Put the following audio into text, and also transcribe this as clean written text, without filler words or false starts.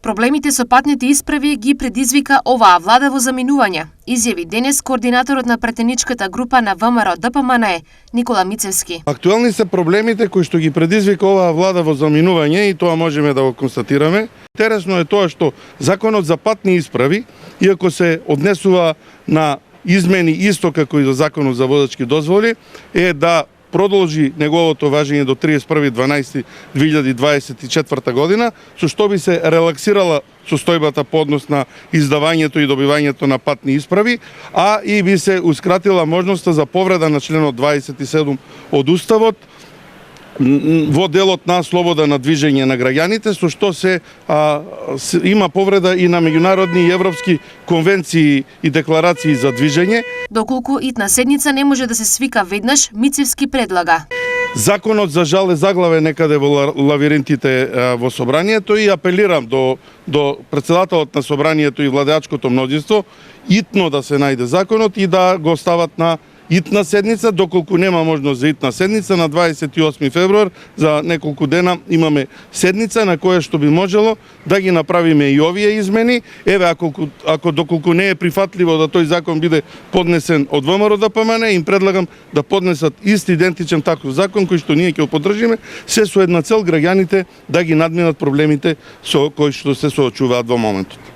Проблемите со патните исправи ги предизвика оваа влада во заминување, изјави денес координаторот на претеничката група на ВМРО ДПМНЕ Никола Мицевски. Актуелни се проблемите кои што ги предизвика оваа влада во заминување и тоа можеме да го констатираме. Интересно е тоа што законот за патни исправи, иако се однесува на измени исто како и за законот за возачки дозволи, е да продолжи неговото важење до 31.12.2024 година, со што би се релаксирала состојбата по однос на издавањето и добивањето на патни исправи, а и би се ускратила можноста за повреда на членот 27 од Уставот во делот на слобода на движење на граѓаните, со што има повреда и на меѓународни и европски конвенции и декларации за движење. Доколку итна седница не може да се свика веднаш, Мицевски предлага законот за жал е заглаве некаде во лавиринтите во собранието и апелирам до претседателот на собранието и владеачкото мнозинство итно да се најде законот и да го стават на итна седница, доколку нема можност за итна седница. На 28 февруар за неколку дена имаме седница на која што би можело да ги направиме и овие измени. Еве, ако доколку не е прифатливо да тој закон биде поднесен од ВМРО ДПМНЕ, им предлагам да поднесат ист идентичен таков закон кој што ние ќе го поддржиме, се со една цел граѓаните да ги надминат проблемите со кои што се соочуваат во моментот.